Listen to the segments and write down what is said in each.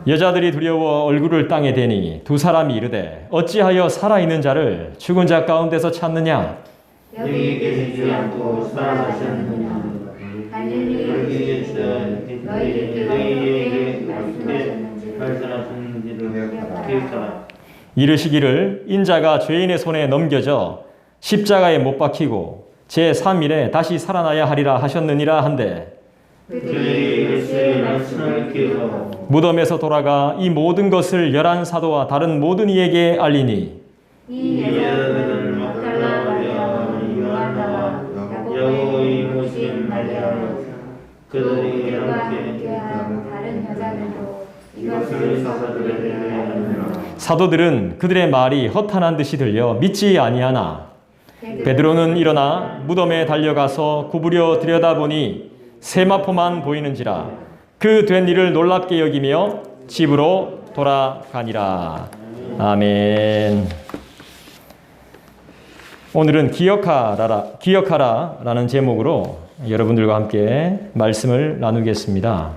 여자들이 두려워 얼굴을 땅에 대니 두 사람이 이르되 어찌하여 살아있는 자를 죽은 자 가운데서 찾느냐? 여기 계시지 않고 살아나셨느냐? 갈릴리에 있던 너희에게 어떻게 말씀하셨는지를 기억하라. 이르시기를 인자가 죄인의 손에 넘겨져 십자가에 못 박히고 제3일에 다시 살아나야 하리라 하셨느니라 한데 그들이 예수의 말씀을 기억하고 무덤에서 돌아가 이 모든 것을 11 사도와 다른 모든 이에게 알리니 이 여자들은 막달라 마리아와 요한나와 야고보의 모신 마리아와 그들이 함께 다른 여자들도 이것을 사도들에게 알리니라. 사도들은 그들의 말이 허탄한 듯이 들려 믿지 아니하나 베드로는 일어나 무덤에 달려가서 구부려 들여다보니 세마포만 보이는지라 그 된 일을 놀랍게 여기며 집으로 돌아가니라. 아멘. 오늘은 기억하라라는 제목으로 여러분들과 함께 말씀을 나누겠습니다.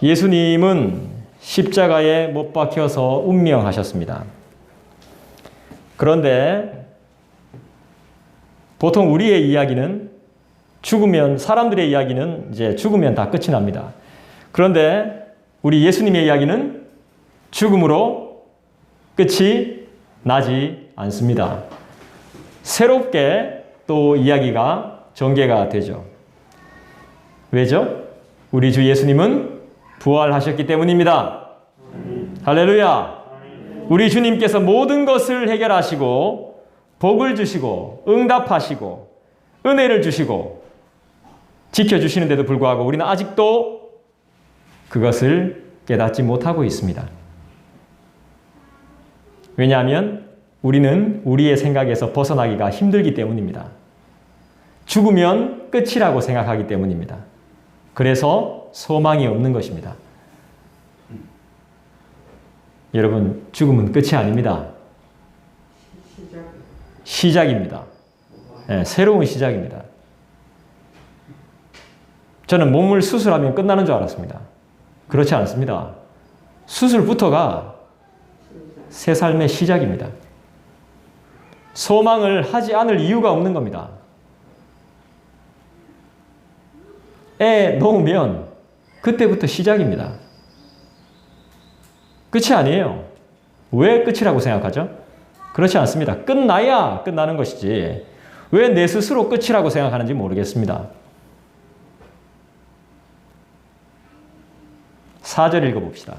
예수님은 십자가에 못 박혀서 운명하셨습니다. 그런데 보통 우리의 이야기는 죽으면, 사람들의 이야기는 이제 죽으면 다 끝이 납니다. 그런데 우리 예수님의 이야기는 죽음으로 끝이 나지 않습니다. 새롭게 또 이야기가 전개가 되죠. 왜죠? 우리 주 예수님은 부활하셨기 때문입니다. 할렐루야! 우리 주님께서 모든 것을 해결하시고 복을 주시고 응답하시고 은혜를 주시고 지켜주시는데도 불구하고 우리는 아직도 그것을 깨닫지 못하고 있습니다. 왜냐하면 우리는 우리의 생각에서 벗어나기가 힘들기 때문입니다. 죽으면 끝이라고 생각하기 때문입니다. 그래서 소망이 없는 것입니다. 여러분, 죽음은 끝이 아닙니다. 시작입니다. 네, 새로운 시작입니다. 저는 몸을 수술하면 끝나는 줄 알았습니다. 그렇지 않습니다. 수술부터가 새 삶의 시작입니다. 소망을 하지 않을 이유가 없는 겁니다. 애 놓으면 그때부터 시작입니다. 끝이 아니에요. 왜 끝이라고 생각하죠? 그렇지 않습니다. 끝나야 끝나는 것이지 왜 내 스스로 끝이라고 생각하는지 모르겠습니다. 4절 읽어봅시다.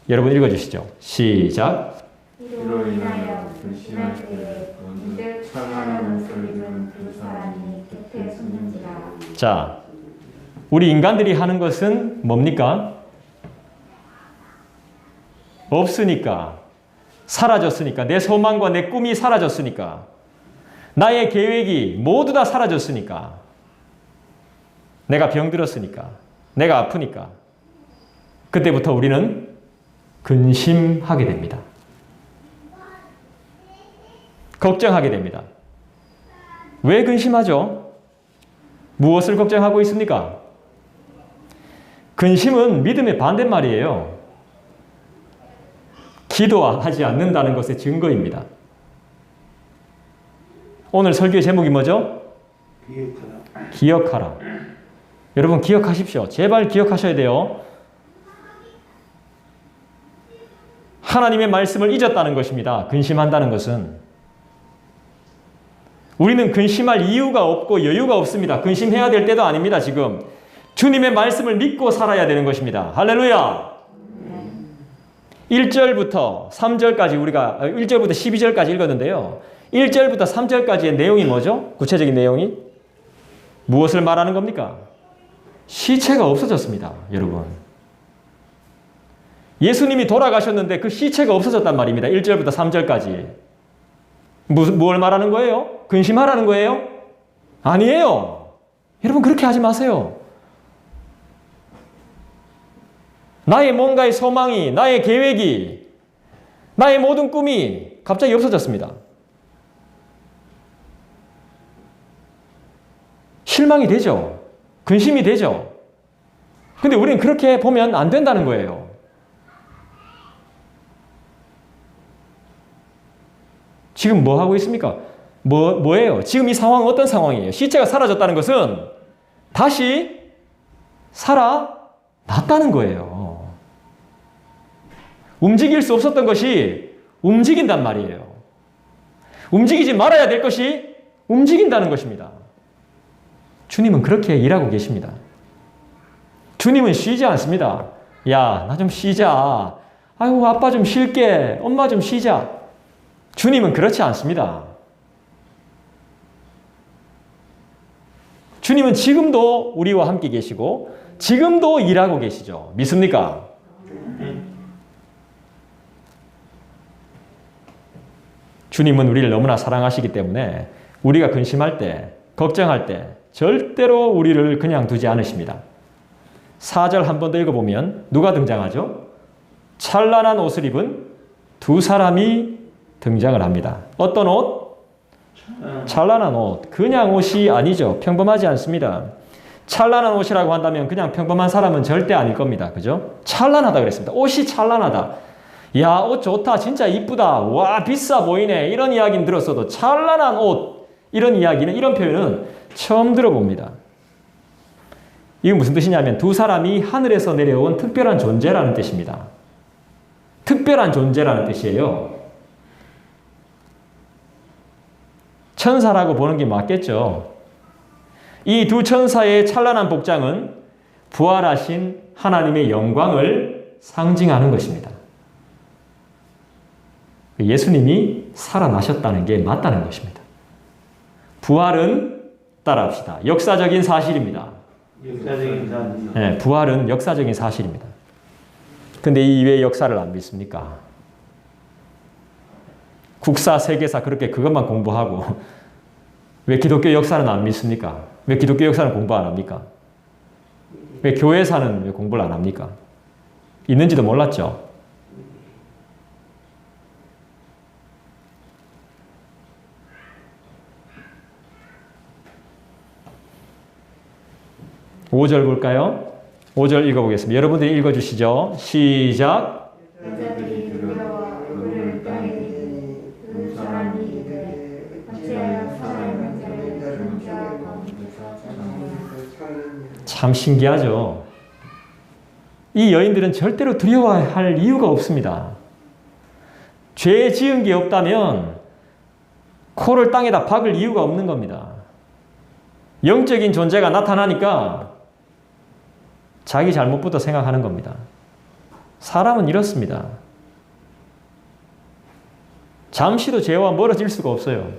여러분 읽어주시죠. 시작. 이로 인하여 불신할 때에 문득 청하는 소리는 두 사람이 곁에 섰는지라. 자, 우리 인간들이 하는 것은 뭡니까? 없으니까, 사라졌으니까, 내 소망과 내 꿈이 사라졌으니까, 나의 계획이 모두 다 사라졌으니까, 내가 병들었으니까, 내가 아프니까, 그때부터 우리는 근심하게 됩니다. 걱정하게 됩니다. 왜 근심하죠? 무엇을 걱정하고 있습니까? 근심은 믿음의 반대말이에요. 기도하지 않는다는 것의 증거입니다. 오늘 설교의 제목이 뭐죠? 기억하라. 여러분 기억하십시오. 제발 기억하셔야 돼요. 하나님의 말씀을 잊었다는 것입니다. 근심한다는 것은. 우리는 근심할 이유가 없고 여유가 없습니다. 근심해야 될 때도 아닙니다. 지금 주님의 말씀을 믿고 살아야 되는 것입니다. 할렐루야. 1절부터 3절까지 우리가 1절부터 12절까지 읽었는데요. 1절부터 3절까지의 내용이 뭐죠? 구체적인 내용이 무엇을 말하는 겁니까? 시체가 없어졌습니다. 여러분. 예수님이 돌아가셨는데 그 시체가 없어졌단 말입니다. 1절부터 3절까지. 뭘 말하는 거예요? 근심하라는 거예요? 아니에요. 여러분 그렇게 하지 마세요. 나의 뭔가의 소망이, 나의 계획이, 나의 모든 꿈이 갑자기 없어졌습니다. 실망이 되죠. 근심이 되죠. 근데 우리는 그렇게 보면 안 된다는 거예요. 지금 뭐 하고 있습니까? 뭐예요? 지금 이 상황은 어떤 상황이에요? 시체가 사라졌다는 것은 다시 살아났다는 거예요. 움직일 수 없었던 것이 움직인단 말이에요. 움직이지 말아야 될 것이 움직인다는 것입니다. 주님은 그렇게 일하고 계십니다. 주님은 쉬지 않습니다. 야, 나 좀 쉬자. 아이고, 아빠 좀 쉴게. 엄마 좀 쉬자. 주님은 그렇지 않습니다. 주님은 지금도 우리와 함께 계시고 지금도 일하고 계시죠. 믿습니까? 주님은 우리를 너무나 사랑하시기 때문에 우리가 근심할 때, 걱정할 때 절대로 우리를 그냥 두지 않으십니다. 4절 한 번 더 읽어보면 누가 등장하죠? 찬란한 옷을 입은 두 사람이 등장을 합니다. 어떤 옷? 찬란한 옷. 그냥 옷이 아니죠. 평범하지 않습니다. 찬란한 옷이라고 한다면 그냥 평범한 사람은 절대 아닐 겁니다. 그죠? 찬란하다 그랬습니다. 옷이 찬란하다. 야, 옷 좋다. 진짜 이쁘다. 와, 비싸 보이네. 이런 이야기는 들었어도 찬란한 옷, 이런 이야기는, 이런 표현은 처음 들어봅니다. 이건 무슨 뜻이냐면 두 사람이 하늘에서 내려온 특별한 존재라는 뜻입니다. 특별한 존재라는 뜻이에요. 천사라고 보는 게 맞겠죠. 이 두 천사의 찬란한 복장은 부활하신 하나님의 영광을 상징하는 것입니다. 예수님이 살아나셨다는 게 맞다는 것입니다. 부활은 따라합시다. 역사적인 사실입니다. 역사적인 사실. 네, 부활은 역사적인 사실입니다. 근데 이 왜 역사를 안 믿습니까? 국사, 세계사 그렇게 그것만 공부하고 왜 기독교 역사는 안 믿습니까? 왜 기독교 역사는 공부 안 합니까? 왜 교회사는 왜 공부를 안 합니까? 있는지도 몰랐죠? (5절) 볼까요? 5절 읽어보겠습니다. 여러분들이 읽어주시죠. 시작. 여자들이 두려워 얼굴을 땅에 들이니 두 사람이 이르되 어찌하여 살아있는 자를 죽은 자와 가운데서 찾느냐. 참 신기하죠. 이 여인들은 절대로 두려워할 이유가 없습니다. 죄 지은 게 없다면 코를 땅에다 박을 이유가 없는 겁니다. 영적인 존재가 나타나니까 자기 잘못부터 생각하는 겁니다. 사람은 이렇습니다. 잠시도 죄와 멀어질 수가 없어요.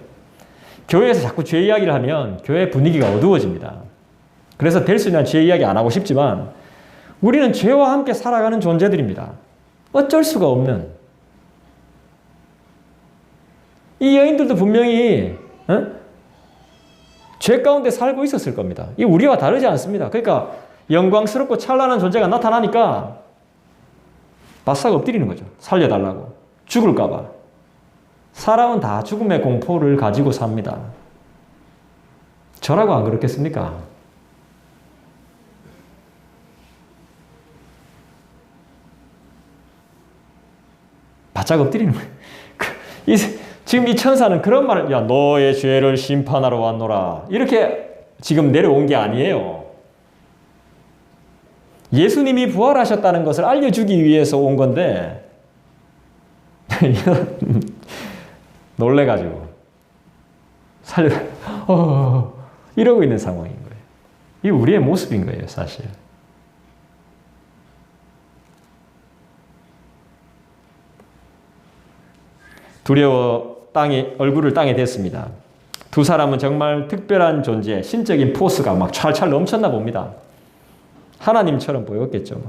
교회에서 자꾸 죄 이야기를 하면 교회 분위기가 어두워집니다. 그래서 될 수 있는 죄 이야기 안 하고 싶지만 우리는 죄와 함께 살아가는 존재들입니다. 어쩔 수가 없는. 이 여인들도 분명히 죄 가운데 살고 있었을 겁니다. 이 우리와 다르지 않습니다. 그러니까 영광스럽고 찬란한 존재가 나타나니까 바싹 엎드리는 거죠. 살려달라고. 죽을까 봐. 사람은 다 죽음의 공포를 가지고 삽니다. 저라고 안 그렇겠습니까? 바짝 엎드리는 거예요. 지금 이 천사는 그런 말을, 야, 너의 죄를 심판하러 왔노라. 이렇게 지금 내려온 게 아니에요. 예수님이 부활하셨다는 것을 알려주기 위해서 온 건데, 놀래가지고, 이러고 있는 상황인 거예요. 이게 우리의 모습인 거예요, 사실. 두려워 얼굴을 땅에 댔습니다. 두 사람은 정말 특별한 존재, 신적인 포스가 막 찰찰 넘쳤나 봅니다. 하나님처럼 보였겠죠.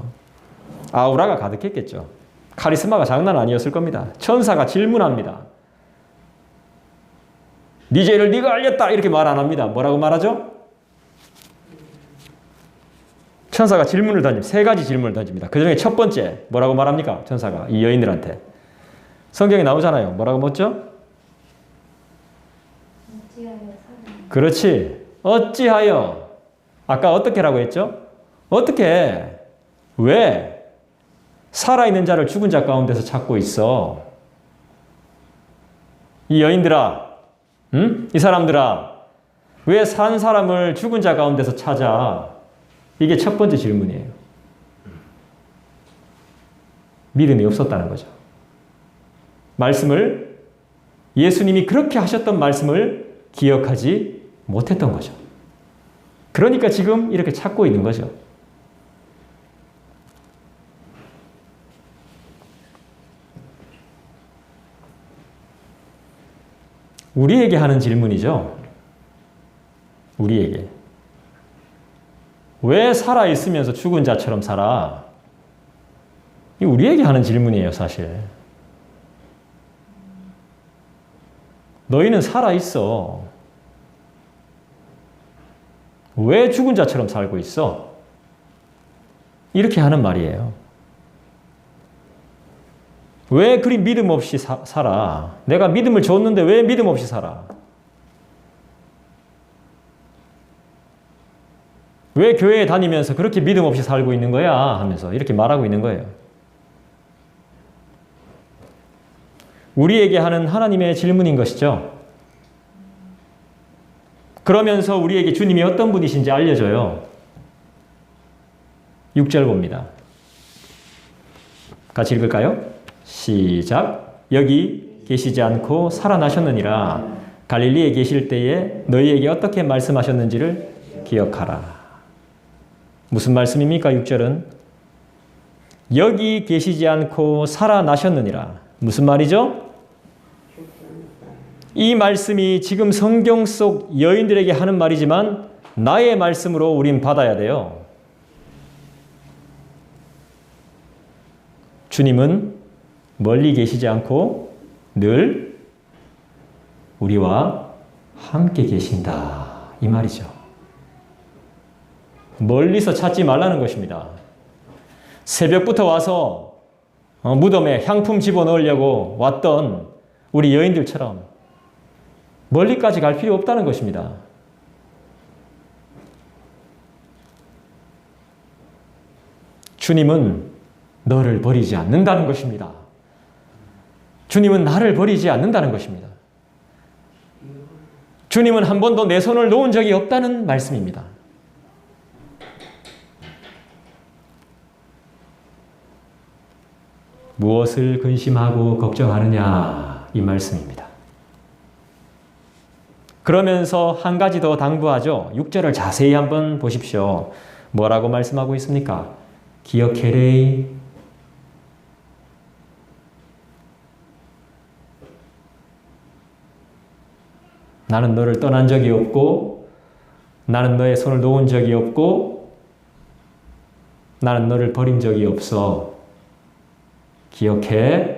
아우라가 가득했겠죠. 카리스마가 장난 아니었을 겁니다. 천사가 질문합니다. 네 죄를 네가 알렸다 이렇게 말 안 합니다. 뭐라고 말하죠? 천사가 질문을 던집니다. 세 가지 질문을 던집니다. 그 중에 첫 번째 뭐라고 말합니까? 천사가 이 여인들한테. 성경에 나오잖아요. 뭐라고 묻죠? 어찌하여 살아있는 그렇지. 어찌하여 아까 어떻게라고 했죠? 어떻게? 왜? 살아있는 자를 죽은 자 가운데서 찾고 있어? 이 여인들아, 응? 이 사람들아, 왜 산 사람을 죽은 자 가운데서 찾아? 이게 첫 번째 질문이에요. 믿음이 없었다는 거죠. 말씀을, 예수님이 그렇게 하셨던 말씀을 기억하지 못했던 거죠. 그러니까 지금 이렇게 찾고 있는 거죠. 우리에게 하는 질문이죠. 우리에게. 왜 살아있으면서 죽은 자처럼 살아? 이 우리에게 하는 질문이에요, 사실. 너희는 살아있어. 왜 죽은 자처럼 살고 있어? 이렇게 하는 말이에요. 왜 그리 믿음 없이 살아? 내가 믿음을 줬는데 왜 믿음 없이 살아? 왜 교회에 다니면서 그렇게 믿음 없이 살고 있는 거야? 하면서 이렇게 말하고 있는 거예요. 우리에게 하는 하나님의 질문인 것이죠. 그러면서 우리에게 주님이 어떤 분이신지 알려줘요. 6절 봅니다. 같이 읽을까요? 시작. 여기 계시지 않고 살아나셨느니라. 갈릴리에 계실 때에 너희에게 어떻게 말씀하셨는지를 기억하라. 무슨 말씀입니까? 6절은 여기 계시지 않고 살아나셨느니라. 무슨 말이죠? 이 말씀이 지금 성경 속 여인들에게 하는 말이지만 나의 말씀으로 우린 받아야 돼요. 주님은 멀리 계시지 않고 늘 우리와 함께 계신다. 이 말이죠. 멀리서 찾지 말라는 것입니다. 새벽부터 와서 무덤에 향품 집어넣으려고 왔던 우리 여인들처럼 멀리까지 갈 필요 없다는 것입니다. 주님은 너를 버리지 않는다는 것입니다. 주님은 나를 버리지 않는다는 것입니다. 주님은 한 번도 내 손을 놓은 적이 없다는 말씀입니다. 무엇을 근심하고 걱정하느냐 이 말씀입니다. 그러면서 한 가지 더 당부하죠. 6절을 자세히 한번 보십시오. 뭐라고 말씀하고 있습니까? 기억해레이. 나는 너를 떠난 적이 없고 나는 너의 손을 놓은 적이 없고 나는 너를 버린 적이 없어. 기억해.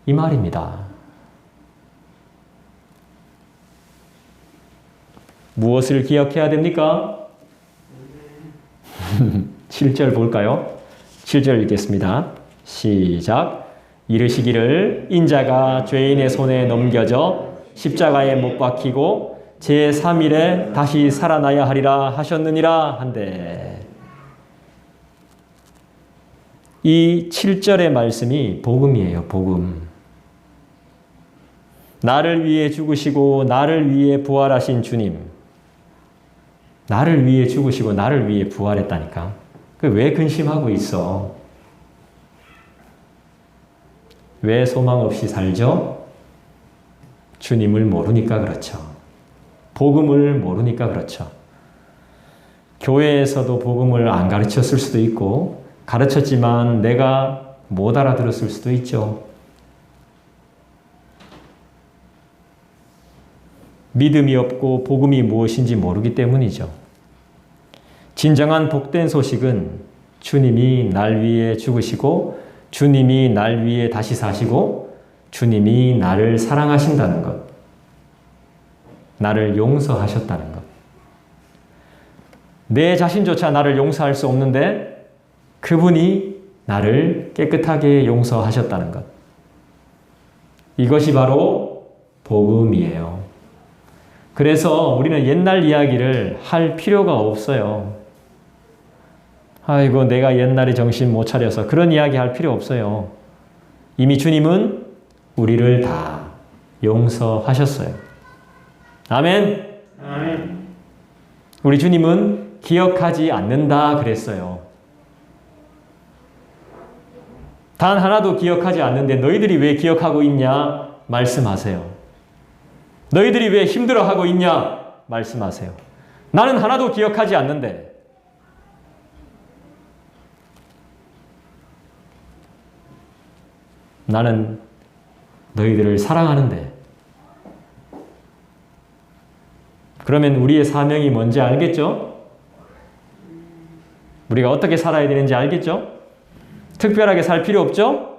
이 말입니다. 무엇을 기억해야 됩니까? 7절 볼까요? 7절 읽겠습니다. 시작. 이르시기를 인자가 죄인의 손에 넘겨져 십자가에 못 박히고 제3일에 다시 살아나야 하리라 하셨느니라 한데, 이 7절의 말씀이 복음이에요. 복음. 나를 위해 죽으시고 나를 위해 부활하신 주님, 나를 위해 죽으시고 나를 위해 부활했다니까. 왜 근심하고 있어? 왜 소망 없이 살죠? 주님을 모르니까 그렇죠. 복음을 모르니까 그렇죠. 교회에서도 복음을 안 가르쳤을 수도 있고 가르쳤지만 내가 못 알아들었을 수도 있죠. 믿음이 없고 복음이 무엇인지 모르기 때문이죠. 진정한 복된 소식은 주님이 날 위해 죽으시고 주님이 날 위해 다시 사시고 주님이 나를 사랑하신다는 것, 나를 용서하셨다는 것. 내 자신조차 나를 용서할 수 없는데 그분이 나를 깨끗하게 용서하셨다는 것. 이것이 바로 복음이에요. 그래서 우리는 옛날 이야기를 할 필요가 없어요. 아이고, 내가 옛날에 정신 못 차려서 그런 이야기 할 필요 없어요. 이미 주님은 우리를 다 용서하셨어요. 아멘. 아멘. 우리 주님은 기억하지 않는다 그랬어요. 단 하나도 기억하지 않는데 너희들이 왜 기억하고 있냐? 말씀하세요. 너희들이 왜 힘들어하고 있냐? 말씀하세요. 나는 하나도 기억하지 않는데. 나는 너희들을 사랑하는데. 그러면 우리의 사명이 뭔지 알겠죠? 우리가 어떻게 살아야 되는지 알겠죠? 특별하게 살 필요 없죠?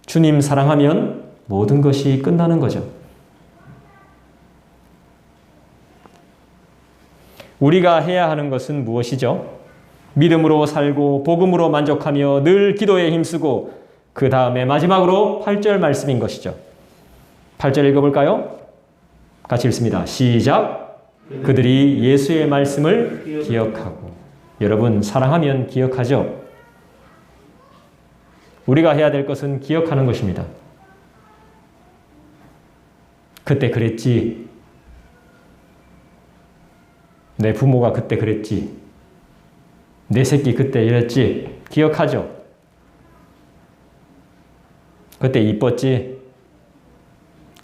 주님 사랑하면 모든 것이 끝나는 거죠. 우리가 해야 하는 것은 무엇이죠? 믿음으로 살고 복음으로 만족하며 늘 기도에 힘쓰고 그 다음에 마지막으로 8절 말씀인 것이죠. 8절 읽어볼까요? 같이 읽습니다. 시작. 그들이 예수의 말씀을 기억하고. 여러분, 사랑하면 기억하죠? 우리가 해야 될 것은 기억하는 것입니다. 그때 그랬지. 내 부모가 그때 그랬지. 내 새끼 그때 이랬지. 기억하죠? 그때 이뻤지.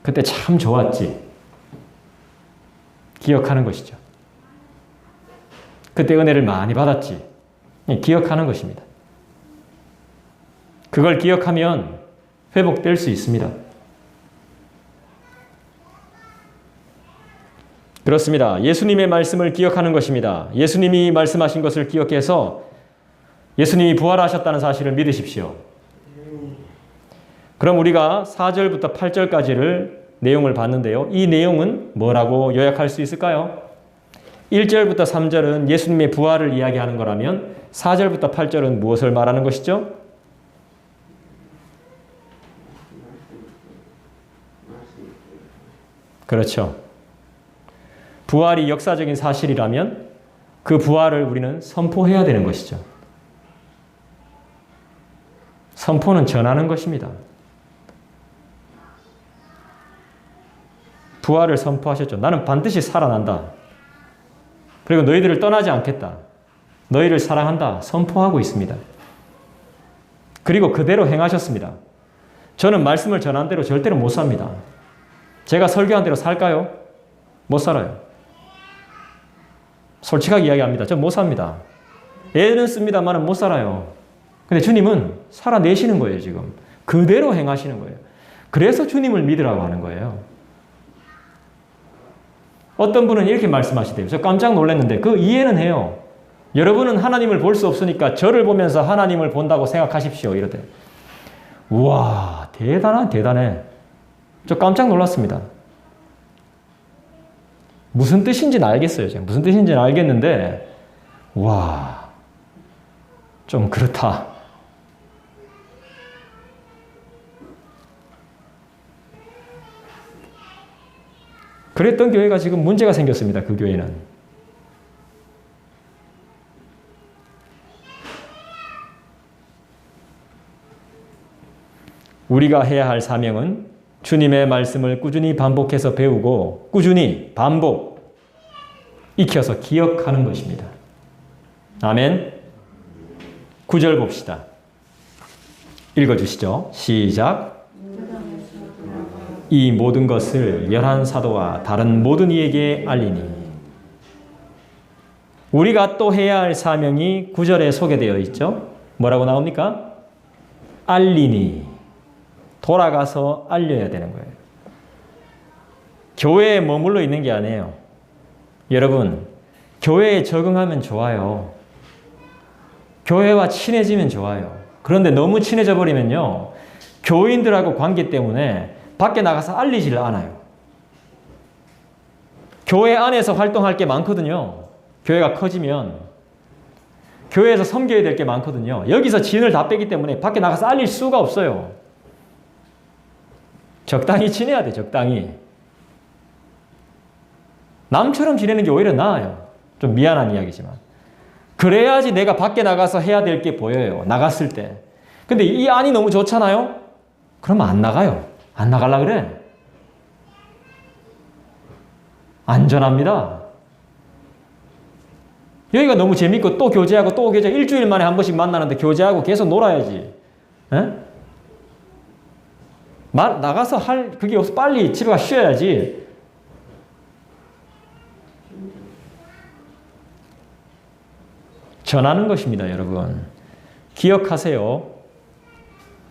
그때 참 좋았지. 기억하는 것이죠. 그때 은혜를 많이 받았지. 기억하는 것입니다. 그걸 기억하면 회복될 수 있습니다. 그렇습니다. 예수님의 말씀을 기억하는 것입니다. 예수님이 말씀하신 것을 기억해서 예수님이 부활하셨다는 사실을 믿으십시오. 그럼 우리가 4절부터 8절까지를 내용을 봤는데요. 이 내용은 뭐라고 요약할 수 있을까요? 1절부터 3절은 예수님의 부활을 이야기하는 거라면 4절부터 8절은 무엇을 말하는 것이죠? 그렇죠. 부활이 역사적인 사실이라면 그 부활을 우리는 선포해야 되는 것이죠. 선포는 전하는 것입니다. 부활을 선포하셨죠. 나는 반드시 살아난다. 그리고 너희들을 떠나지 않겠다. 너희를 사랑한다. 선포하고 있습니다. 그리고 그대로 행하셨습니다. 저는 말씀을 전한 대로 절대로 못 삽니다. 제가 설교한 대로 살까요? 못 살아요. 솔직하게 이야기합니다. 저 못 삽니다. 애는 씁니다만 못 살아요. 근데 주님은 살아내시는 거예요, 지금. 그대로 행하시는 거예요. 그래서 주님을 믿으라고 하는 거예요. 어떤 분은 이렇게 말씀하시대요. 저 깜짝 놀랐는데 그 이해는 해요. 여러분은 하나님을 볼 수 없으니까 저를 보면서 하나님을 본다고 생각하십시오. 이러대. 우와, 대단해. 저 깜짝 놀랐습니다. 무슨 뜻인지는 알겠어요. 제가 무슨 뜻인지는 알겠는데 와, 좀 그렇다. 그랬던 교회가 지금 문제가 생겼습니다. 그 교회는. 우리가 해야 할 사명은 주님의 말씀을 꾸준히 반복해서 배우고 꾸준히 반복, 익혀서 기억하는 것입니다. 아멘. 9절 봅시다. 읽어주시죠. 시작. 이 모든 것을 11사도와 다른 모든 이에게 알리니. 우리가 또 해야 할 사명이 9절에 소개되어 있죠. 뭐라고 나옵니까? 알리니. 돌아가서 알려야 되는 거예요. 교회에 머물러 있는 게 아니에요. 여러분, 교회에 적응하면 좋아요. 교회와 친해지면 좋아요. 그런데 너무 친해져 버리면요, 교인들하고 관계 때문에 밖에 나가서 알리지를 않아요. 교회 안에서 활동할 게 많거든요. 교회가 커지면 교회에서 섬겨야 될 게 많거든요. 여기서 진을 다 빼기 때문에 밖에 나가서 알릴 수가 없어요. 적당히 지내야 돼, 적당히. 남처럼 지내는 게 오히려 나아요. 좀 미안한 이야기지만. 그래야지 내가 밖에 나가서 해야 될 게 보여요. 나갔을 때. 근데 이 안이 너무 좋잖아요? 그러면 안 나가요. 안 나가려 그래. 안전합니다. 여기가 너무 재밌고 또 교제하고 또 교제, 일주일 만에 한 번씩 만나는데 교제하고 계속 놀아야지. 에? 나가서 할 그게 없어. 빨리 집에 가 쉬어야지. 전하는 것입니다, 여러분. 기억하세요.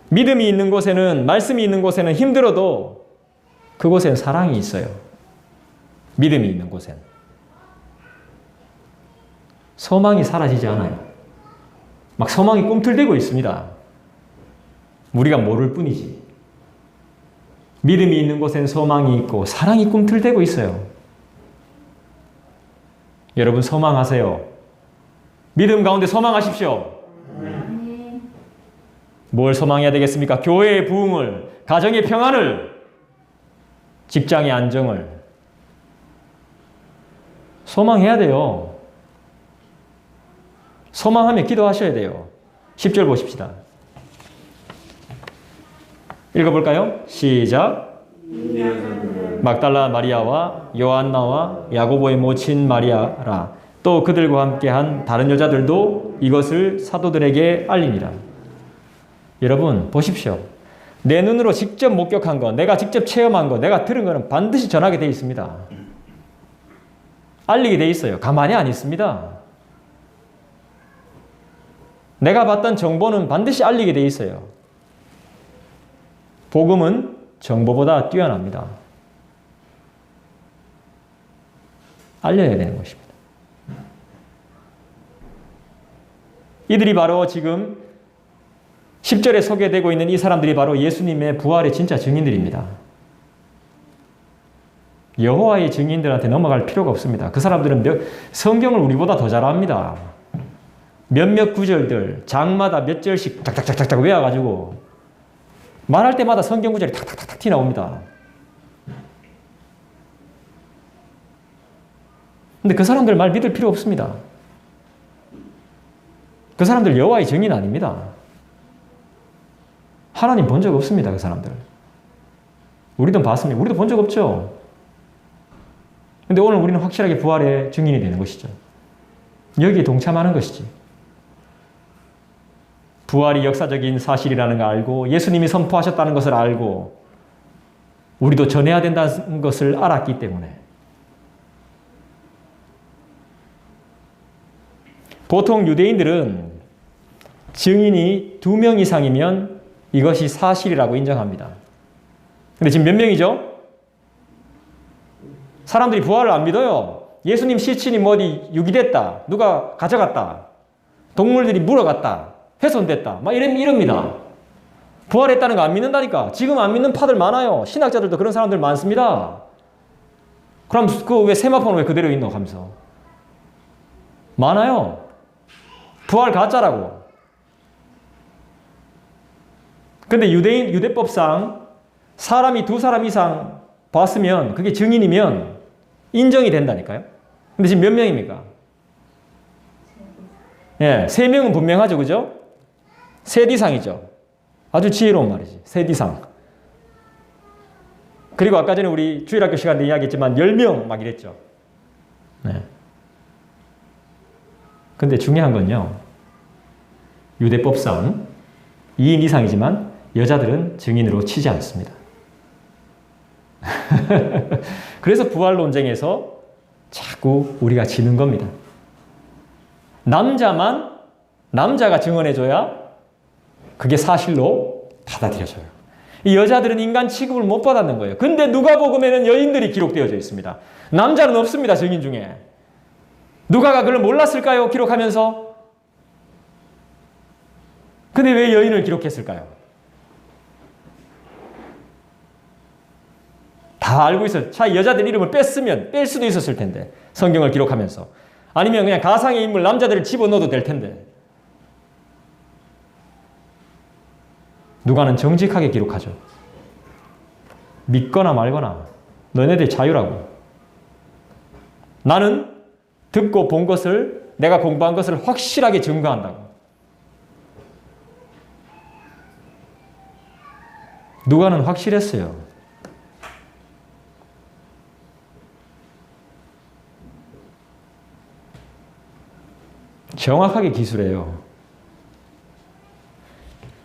믿음이 있는 곳에는, 말씀이 있는 곳에는 힘들어도 그곳엔 사랑이 있어요. 믿음이 있는 곳엔. 소망이 사라지지 않아요. 막 소망이 꿈틀대고 있습니다. 우리가 모를 뿐이지. 믿음이 있는 곳엔 소망이 있고 사랑이 꿈틀대고 있어요. 여러분 소망하세요. 믿음 가운데 소망하십시오. 뭘 소망해야 되겠습니까? 교회의 부흥을, 가정의 평안을, 직장의 안정을 소망해야 돼요. 소망하며 기도하셔야 돼요. 10절 보십시다. 읽어볼까요? 시작. 막달라 마리아와 요한나와 야고보의 모친 마리아라 또 그들과 함께한 다른 여자들도 이것을 사도들에게 알리니라. 여러분 보십시오. 내 눈으로 직접 목격한 거, 내가 직접 체험한 거, 내가 들은 거는 반드시 전하게 돼 있습니다. 알리게 돼 있어요. 가만히 안 있습니다. 내가 봤던 정보는 반드시 알리게 돼 있어요. 복음은 정보보다 뛰어납니다. 알려야 되는 것입니다. 이들이 바로 지금 10절에 소개되고 있는 이 사람들이 바로 예수님의 부활의 진짜 증인들입니다. 여호와의 증인들한테 넘어갈 필요가 없습니다. 그 사람들은 성경을 우리보다 더 잘 압니다. 몇몇 구절들 장마다 몇 절씩 탁탁탁탁 외워가지고 말할 때마다 성경 구절이 탁탁탁탁 튀어나옵니다. 근데 그 사람들 말 믿을 필요 없습니다. 그 사람들 여호와의 증인 아닙니다. 하나님 본 적 없습니다. 그 사람들. 우리도 봤습니다. 우리도 본 적 없죠. 근데 오늘 우리는 확실하게 부활의 증인이 되는 것이죠. 여기에 동참하는 것이지. 부활이 역사적인 사실이라는 걸 알고 예수님이 선포하셨다는 것을 알고 우리도 전해야 된다는 것을 알았기 때문에 보통 유대인들은 증인이 2명 이상이면 이것이 사실이라고 인정합니다. 근데 지금 몇 명이죠? 사람들이 부활을 안 믿어요. 예수님 시신이 뭐 어디 유기됐다. 누가 가져갔다. 동물들이 물어갔다. 훼손됐다. 막 이럽니다. 부활했다는 거 안 믿는다니까. 지금 안 믿는 파들 많아요. 신학자들도 그런 사람들 많습니다. 그럼 그 왜 세마포는 왜 그대로 있노? 하면서. 많아요. 부활 가짜라고. 근데 유대법상 사람이 2사람 이상 봤으면 그게 증인이면 인정이 된다니까요. 근데 지금 몇 명입니까? 예, 3명은 분명하죠. 그죠? 셋 이상이죠. 아주 지혜로운 말이지. 셋 이상. 그리고 아까 전에 우리 주일학교 시간 때 이야기했지만 10명 막 이랬죠. 네. 근데 중요한 건요. 유대법상 2인 이상이지만 여자들은 증인으로 치지 않습니다. 그래서 부활 논쟁에서 자꾸 우리가 지는 겁니다. 남자가 증언해줘야 그게 사실로 받아들여져요. 이 여자들은 인간 취급을 못 받았는 거예요. 근데 누가복음에는 여인들이 기록되어져 있습니다. 남자는 없습니다. 증인 중에. 누가가 그걸 몰랐을까요? 기록하면서. 근데 왜 여인을 기록했을까요? 다 알고 있어요. 차 여자들 이름을 뺐으면 뺄 수도 있었을 텐데. 성경을 기록하면서. 아니면 그냥 가상의 인물 남자들을 집어넣어도 될 텐데. 누가는 정직하게 기록하죠. 믿거나 말거나 너네들 자유라고. 나는 듣고 본 것을, 내가 공부한 것을 확실하게 증거한다고. 누가는 확실했어요. 정확하게 기술해요.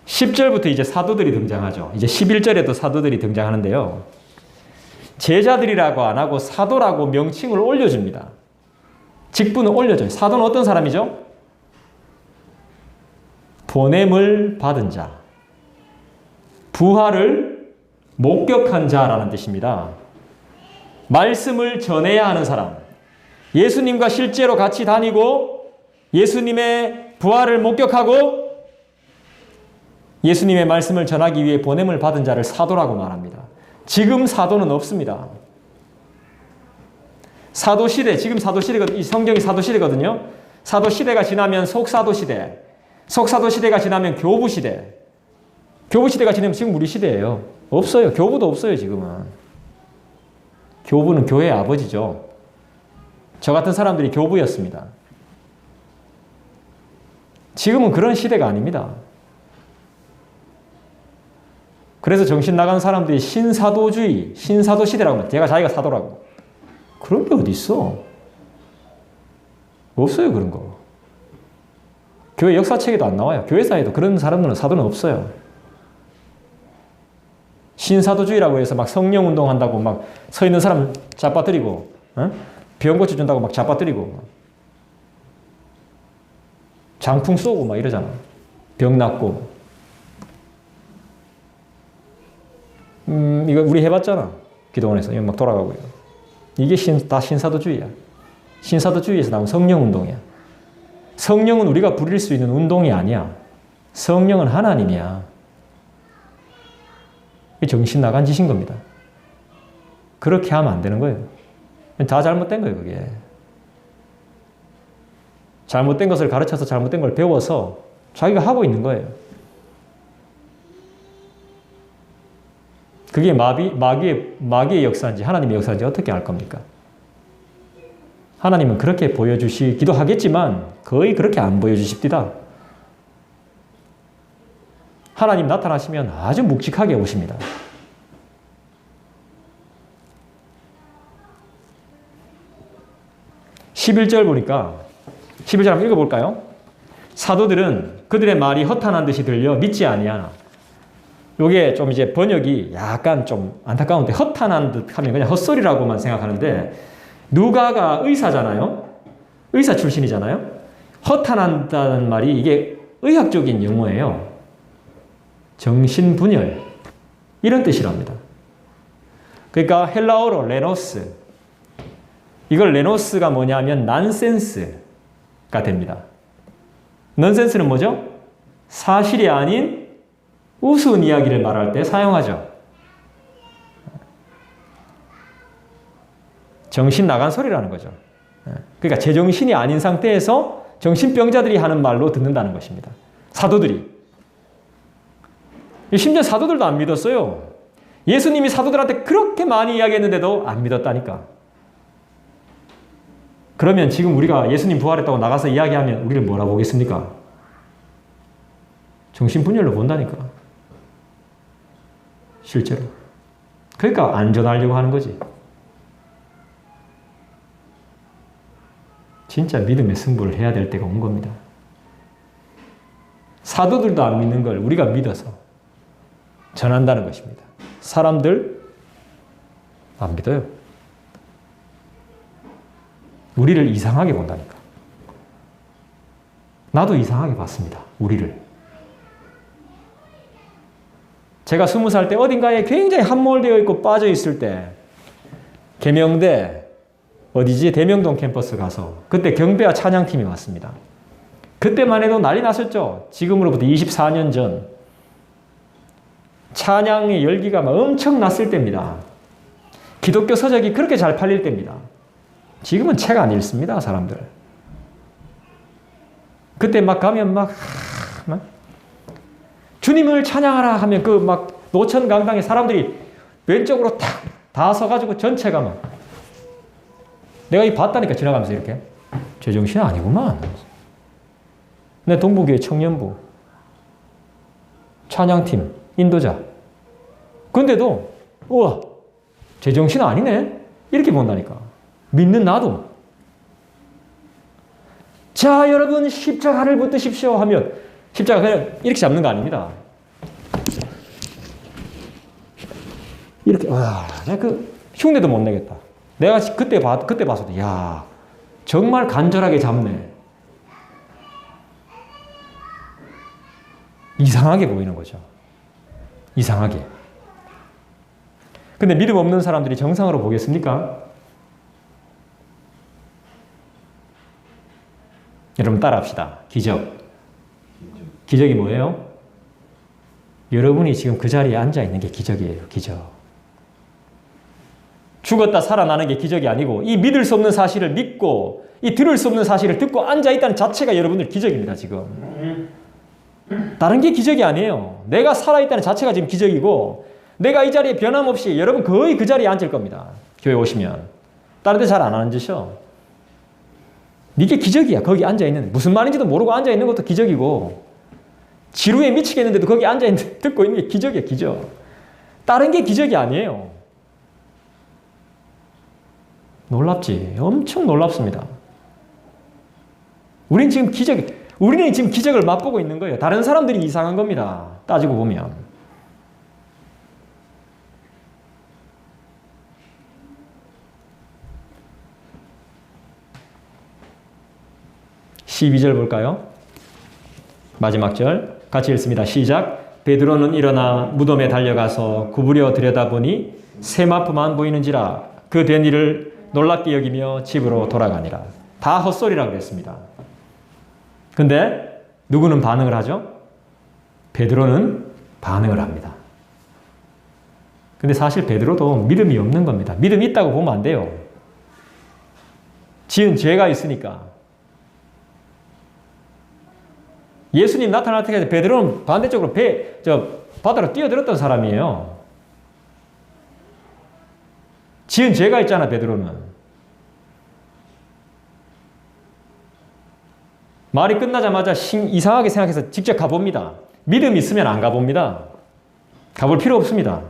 10절부터 이제 사도들이 등장하죠. 이제 11절에도 사도들이 등장하는데요. 제자들이라고 안 하고 사도라고 명칭을 올려줍니다. 직분을 올려줘요. 사도는 어떤 사람이죠? 보냄을 받은 자. 부활을 목격한 자라는 뜻입니다. 말씀을 전해야 하는 사람. 예수님과 실제로 같이 다니고 예수님의 부활을 목격하고 예수님의 말씀을 전하기 위해 보냄을 받은 자를 사도라고 말합니다. 지금 사도는 없습니다. 사도시대, 지금 사도시대거든요. 이 성경이 사도시대거든요. 사도시대가 지나면 속사도시대, 속사도시대가 지나면 교부시대, 교부시대가 지나면 지금 우리 시대예요. 없어요. 교부도 없어요, 지금은. 교부는 교회의 아버지죠. 저 같은 사람들이 교부였습니다. 지금은 그런 시대가 아닙니다. 그래서 정신 나간 사람들이 신사도주의, 신사도 시대라고 합니다. 제가 자기가 사도라고. 그런 게 어디 있어? 없어요, 그런 거. 교회 역사책에도 안 나와요. 교회사에도 그런 사람들은 사도는 없어요. 신사도주의라고 해서 막 성령 운동한다고 막 서 있는 사람 잡아뜨리고, 병 고쳐준다고 막 잡아뜨리고, 장풍 쏘고 막 이러잖아. 병 낫고. 이거 우리 해봤잖아. 기도원에서. 이거 막 돌아가고요. 이게 다 신사도주의야. 신사도주의에서 나온 성령 운동이야. 성령은 우리가 부릴 수 있는 운동이 아니야. 성령은 하나님이야. 이게 정신 나간 짓인 겁니다. 그렇게 하면 안 되는 거예요. 다 잘못된 거예요, 그게. 잘못된 것을 가르쳐서 잘못된 걸 배워서 자기가 하고 있는 거예요. 그게 마귀의 역사인지 하나님의 역사인지 어떻게 알 겁니까? 하나님은 그렇게 보여주시기도 하겠지만 거의 그렇게 안 보여주십니다. 하나님 나타나시면 아주 묵직하게 오십니다. 11절 보니까 11절 한번 읽어볼까요? 사도들은 그들의 말이 허탄한 듯이 들려 믿지 아니하나. 요게 좀 이제 번역이 약간 좀 안타까운데 허탄한 듯 하면 그냥 헛소리라고만 생각하는데 누가가 의사잖아요. 의사 출신이잖아요. 허탄한다는 말이 이게 의학적인 용어예요. 정신분열 이런 뜻이랍니다. 그러니까 헬라어로 레노스, 이걸 레노스가 뭐냐면 난센스가 됩니다. 넌센스는 뭐죠? 사실이 아닌 우스운 이야기를 말할 때 사용하죠. 정신 나간 소리라는 거죠. 그러니까 제정신이 아닌 상태에서 정신병자들이 하는 말로 듣는다는 것입니다. 사도들이. 심지어 사도들도 안 믿었어요. 예수님이 사도들한테 그렇게 많이 이야기했는데도 안 믿었다니까. 그러면 지금 우리가 예수님 부활했다고 나가서 이야기하면 우리를 뭐라 보겠습니까? 정신분열로 본다니까. 실제로. 그러니까 안전하려고 하는 거지. 진짜 믿음의 승부를 해야 될 때가 온 겁니다. 사도들도 안 믿는 걸 우리가 믿어서 전한다는 것입니다. 사람들 안 믿어요. 우리를 이상하게 본다니까. 나도 이상하게 봤습니다. 우리를. 제가 20살 때 어딘가에 굉장히 함몰되어 있고 빠져 있을 때 계명대 어디지? 대명동 캠퍼스 가서 그때 경배와 찬양팀이 왔습니다. 그때만 해도 난리 났었죠. 지금으로부터 24년 전 찬양의 열기가 막 엄청 났을 때입니다. 기독교 서적이 그렇게 잘 팔릴 때입니다. 지금은 책 안 읽습니다, 사람들. 그때 막 가면 막 주님을 찬양하라 하면 그 막 노천강당에 사람들이 왼쪽으로 다 서가지고 전체가 막 내가 이 봤다니까 지나가면서 이렇게. 제정신 아니구만. 내 동부교회 청년부, 찬양팀, 인도자. 근데도 우와 제정신 아니네? 이렇게 본다니까. 믿는 나도. 자 여러분 십자가를 붙드십시오 하면 십자가 그냥 이렇게 잡는 거 아닙니다. 이렇게 와, 내가 그 흉내도 못 내겠다. 내가 그때 봐서도 야 정말 간절하게 잡네. 이상하게 보이는 거죠. 이상하게. 근데 믿음 없는 사람들이 정상으로 보겠습니까? 여러분 따라합시다. 기적. 기적이 뭐예요? 여러분이 지금 그 자리에 앉아 있는 게 기적이에요. 기적. 죽었다 살아나는 게 기적이 아니고 이 믿을 수 없는 사실을 믿고 이 들을 수 없는 사실을 듣고 앉아 있다는 자체가 여러분들 기적입니다. 지금. 다른 게 기적이 아니에요. 내가 살아있다는 자체가 지금 기적이고 내가 이 자리에 변함없이 여러분 거의 그 자리에 앉을 겁니다. 교회 오시면. 다른 데 잘 안 앉으셔. 이게 기적이야. 거기 앉아있는. 무슨 말인지도 모르고 앉아있는 것도 기적이고 지루에 미치겠는데도 거기 앉아있는 듣고 있는 게 기적이야. 기적. 다른 게 기적이 아니에요. 놀랍지. 엄청 놀랍습니다. 우리는 지금 기적을 맛보고 있는 거예요. 다른 사람들이 이상한 겁니다. 따지고 보면. (12절) 볼까요? 마지막 절 같이 읽습니다. 시작. 베드로는 일어나 무덤에 달려가서 구부려 들여다보니 세마포만 보이는지라 그 된 일을 놀랍게 여기며 집으로 돌아가니라. 다 헛소리라고 그랬습니다. 근데 누구는 반응을 하죠? 베드로는 반응을 합니다. 근데 사실 베드로도 믿음이 없는 겁니다. 믿음이 있다고 보면 안 돼요. 지은 죄가 있으니까. 예수님 나타날 때까지 베드로는 반대쪽으로 바다로 뛰어들었던 사람이에요. 지은 죄가 있잖아, 베드로는. 말이 끝나자마자 이상하게 생각해서 직접 가봅니다. 믿음이 있으면 안 가봅니다. 가볼 필요 없습니다.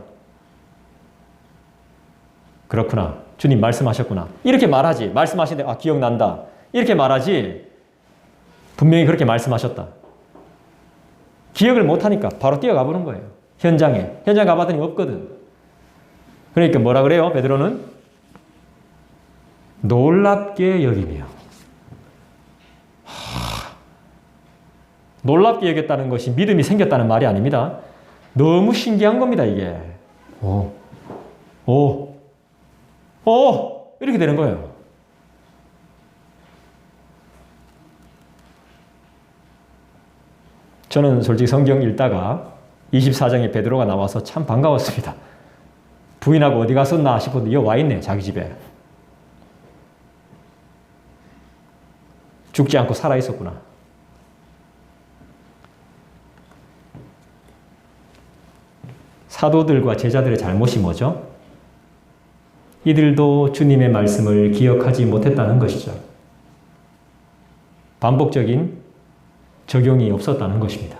그렇구나. 주님 말씀하셨구나. 이렇게 말하지. 말씀하시는데 기억난다. 이렇게 말하지. 분명히 그렇게 말씀하셨다. 기억을 못하니까 바로 뛰어가 보는 거예요. 현장 가봤더니 없거든. 그러니까 뭐라 그래요? 베드로는 놀랍게 여기며. 놀랍게 여겼다는 것이 믿음이 생겼다는 말이 아닙니다. 너무 신기한 겁니다, 이게. 이렇게 되는 거예요. 저는 솔직히 성경 읽다가 24장에 베드로가 나와서 참 반가웠습니다. 부인하고 어디 갔었나 싶었는데 여기 와 있네, 자기 집에. 죽지 않고 살아 있었구나. 사도들과 제자들의 잘못이 뭐죠? 이들도 주님의 말씀을 기억하지 못했다는 것이죠. 반복적인 적용이 없었다는 것입니다.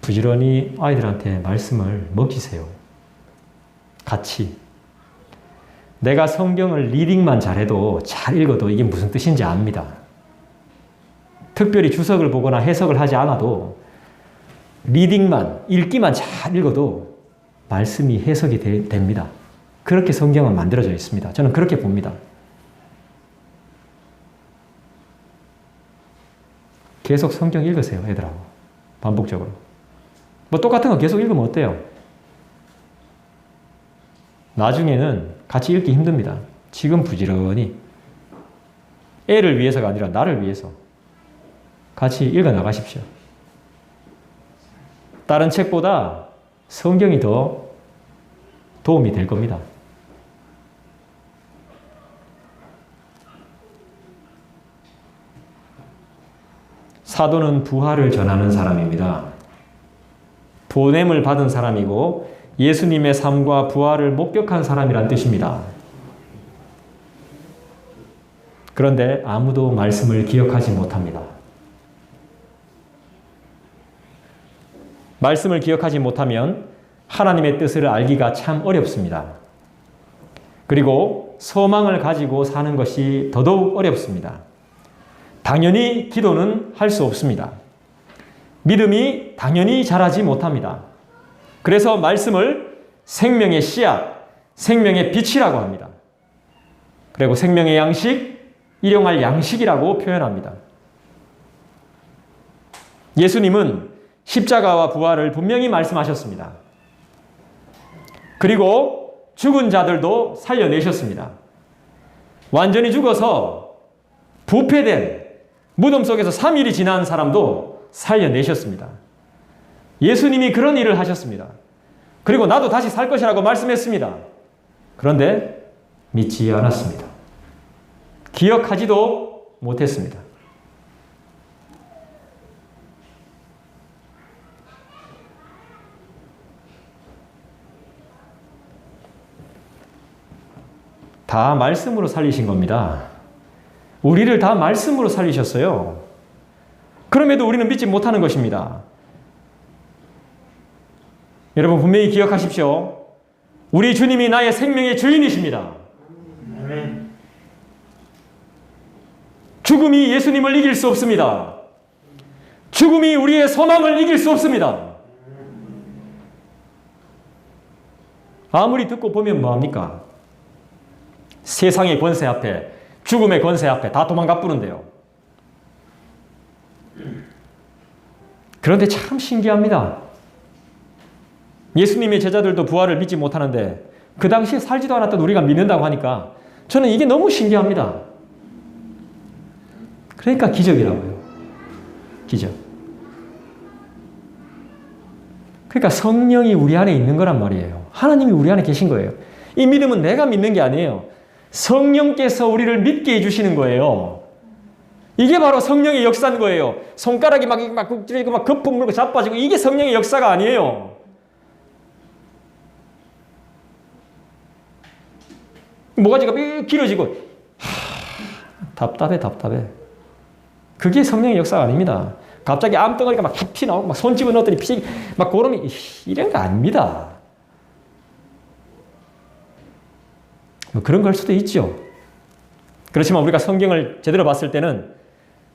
부지런히 아이들한테 말씀을 먹이세요. 같이. 내가 성경을 리딩만 잘해도 잘 읽어도 이게 무슨 뜻인지 압니다. 특별히 주석을 보거나 해석을 하지 않아도 리딩만, 읽기만 잘 읽어도 말씀이 해석이 됩니다. 그렇게 성경은 만들어져 있습니다. 저는 그렇게 봅니다. 계속 성경 읽으세요, 애들하고. 반복적으로. 뭐 똑같은 거 계속 읽으면 어때요? 나중에는 같이 읽기 힘듭니다. 지금 부지런히. 애를 위해서가 아니라 나를 위해서. 같이 읽어 나가십시오. 다른 책보다 성경이 더 도움이 될 겁니다. 사도는 부활을 전하는 사람입니다. 보냄을 받은 사람이고 예수님의 삶과 부활을 목격한 사람이란 뜻입니다. 그런데 아무도 말씀을 기억하지 못합니다. 말씀을 기억하지 못하면 하나님의 뜻을 알기가 참 어렵습니다. 그리고 소망을 가지고 사는 것이 더더욱 어렵습니다. 당연히 기도는 할 수 없습니다. 믿음이 당연히 자라지 못합니다. 그래서 말씀을 생명의 씨앗, 생명의 빛이라고 합니다. 그리고 생명의 양식, 일용할 양식이라고 표현합니다. 예수님은 십자가와 부활을 분명히 말씀하셨습니다. 그리고 죽은 자들도 살려내셨습니다. 완전히 죽어서 부패된 무덤 속에서 3일이 지난 사람도 살려내셨습니다. 예수님이 그런 일을 하셨습니다. 그리고 나도 다시 살 것이라고 말씀했습니다. 그런데 믿지 않았습니다. 기억하지도 못했습니다. 다 말씀으로 살리신 겁니다. 우리를 다 말씀으로 살리셨어요. 그럼에도 우리는 믿지 못하는 것입니다. 여러분 분명히 기억하십시오. 우리 주님이 나의 생명의 주인이십니다. 아멘. 죽음이 예수님을 이길 수 없습니다. 죽음이 우리의 소망을 이길 수 없습니다. 아무리 듣고 보면 뭐합니까? 세상의 권세 앞에, 죽음의 권세 앞에 다 도망가 뿌는데요. 그런데 참 신기합니다. 예수님의 제자들도 부활을 믿지 못하는데 그 당시에 살지도 않았던 우리가 믿는다고 하니까 저는 이게 너무 신기합니다. 그러니까 기적이라고요. 기적. 그러니까 성령이 우리 안에 있는 거란 말이에요. 하나님이 우리 안에 계신 거예요. 이 믿음은 내가 믿는 게 아니에요. 성령께서 우리를 믿게 해주시는 거예요. 이게 바로 성령의 역사인 거예요. 손가락이 막 거품 물고 자빠지고 이게 성령의 역사가 아니에요. 모가지가 길어지고 답답해. 그게 성령의 역사가 아닙니다. 갑자기 암덩어리가 막 피 나오고 막 손 집어넣었더니 피 막 고름이 이런 거 아닙니다. 뭐 그런 걸 수도 있죠. 그렇지만 우리가 성경을 제대로 봤을 때는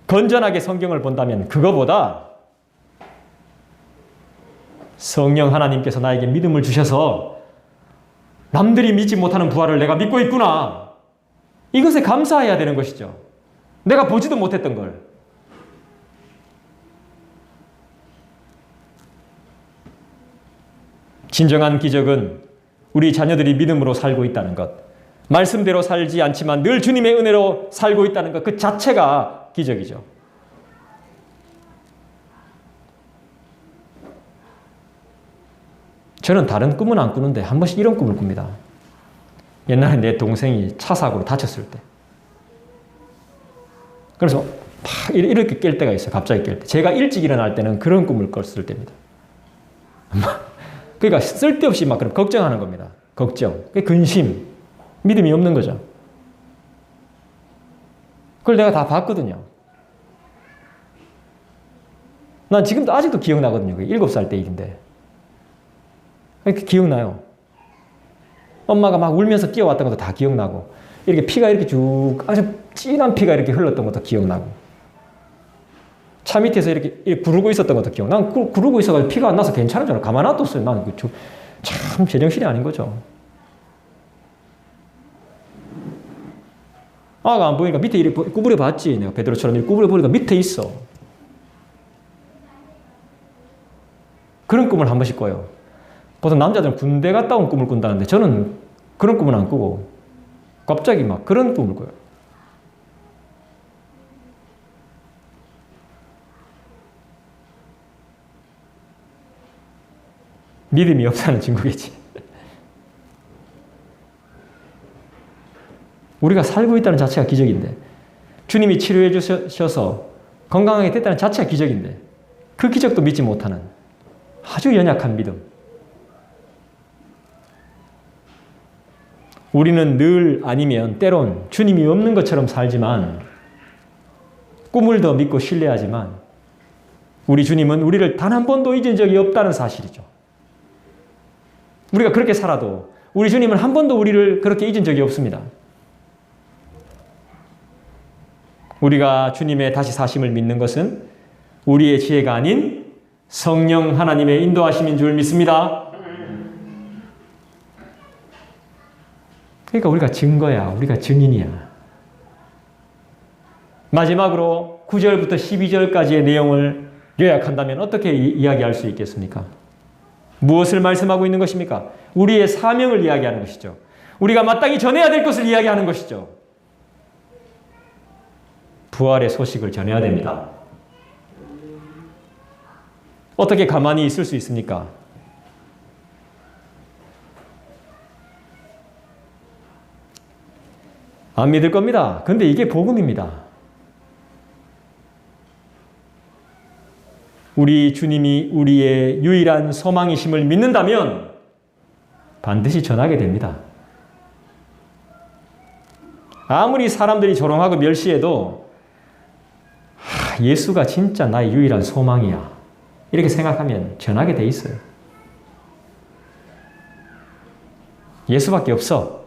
건전하게 성경을 본다면 그거보다 성령 하나님께서 나에게 믿음을 주셔서 남들이 믿지 못하는 부활을 내가 믿고 있구나. 이것에 감사해야 되는 것이죠. 내가 보지도 못했던 걸. 진정한 기적은 우리 자녀들이 믿음으로 살고 있다는 것. 말씀대로 살지 않지만 늘 주님의 은혜로 살고 있다는 것. 그 자체가 기적이죠. 저는 다른 꿈은 안 꾸는데 한 번씩 이런 꿈을 꿉니다. 옛날에 내 동생이 차 사고로 다쳤을 때. 그래서 막 이렇게 깰 때가 있어요. 갑자기 깰 때. 제가 일찍 일어날 때는 그런 꿈을 꿨을 때입니다. 그러니까 쓸데없이 막 그럼 걱정하는 겁니다. 걱정. 근심. 믿음이 없는 거죠. 그걸 내가 다 봤거든요. 난 지금도 아직도 기억나거든요. 7살 때 일인데. 이렇게 기억나요. 엄마가 막 울면서 뛰어왔던 것도 다 기억나고, 이렇게 피가 이렇게 쭉, 아주 진한 피가 이렇게 흘렀던 것도 기억나고, 차 밑에서 이렇게 구르고 있었던 것도 기억. 난 구르고 있어가지고 피가 안 나서 괜찮은 줄 알고 가만 놔뒀어요. 나는 참 제정신이 아닌 거죠. 아가 안 보이니까 밑에 이렇게 구부려 봤지. 내가 베드로처럼 이렇게 구부려 보니까 밑에 있어. 그런 꿈을 한 번씩 꿔요. 보통 남자들은 군대 갔다 온 꿈을 꾼다는데 저는 그런 꿈은 안 꾸고 갑자기 막 그런 꿈을 꿔요. 믿음이 없다는 증거겠지. 우리가 살고 있다는 자체가 기적인데, 주님이 치료해 주셔서 건강하게 됐다는 자체가 기적인데, 그 기적도 믿지 못하는 아주 연약한 믿음. 우리는 늘 아니면 때론 주님이 없는 것처럼 살지만 꿈을 더 믿고 신뢰하지만 우리 주님은 우리를 단 한 번도 잊은 적이 없다는 사실이죠. 우리가 그렇게 살아도 우리 주님은 한 번도 우리를 그렇게 잊은 적이 없습니다. 우리가 주님의 다시 사심을 믿는 것은 우리의 지혜가 아닌 성령 하나님의 인도하심인 줄 믿습니다. 그러니까 우리가 증거야. 우리가 증인이야. 마지막으로 9절부터 12절까지의 내용을 요약한다면 어떻게 이야기할 수 있겠습니까? 무엇을 말씀하고 있는 것입니까? 우리의 사명을 이야기하는 것이죠. 우리가 마땅히 전해야 될 것을 이야기하는 것이죠. 부활의 소식을 전해야 됩니다. 어떻게 가만히 있을 수 있습니까? 안 믿을 겁니다. 근데 이게 복음입니다. 우리 주님이 우리의 유일한 소망이심을 믿는다면 반드시 전하게 됩니다. 아무리 사람들이 조롱하고 멸시해도 예수가 진짜 나의 유일한 소망이야. 이렇게 생각하면 전하게 돼 있어요. 예수밖에 없어.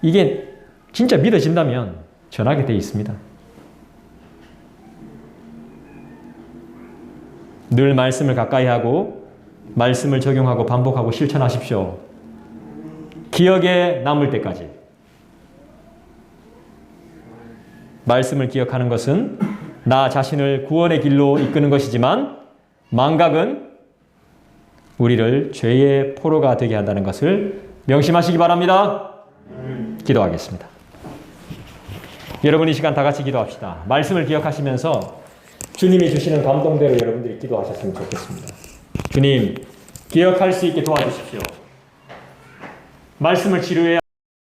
이게 진짜 믿어진다면 전하게 돼 있습니다. 늘 말씀을 가까이 하고 말씀을 적용하고 반복하고 실천하십시오. 기억에 남을 때까지. 말씀을 기억하는 것은 나 자신을 구원의 길로 이끄는 것이지만 망각은 우리를 죄의 포로가 되게 한다는 것을 명심하시기 바랍니다. 기도하겠습니다. 여러분 이 시간 다 같이 기도합시다. 말씀을 기억하시면서 주님이 주시는 감동대로 여러분들이 기도하셨으면 좋겠습니다. 주님, 기억할 수 있게 도와주십시오. 말씀을 지루해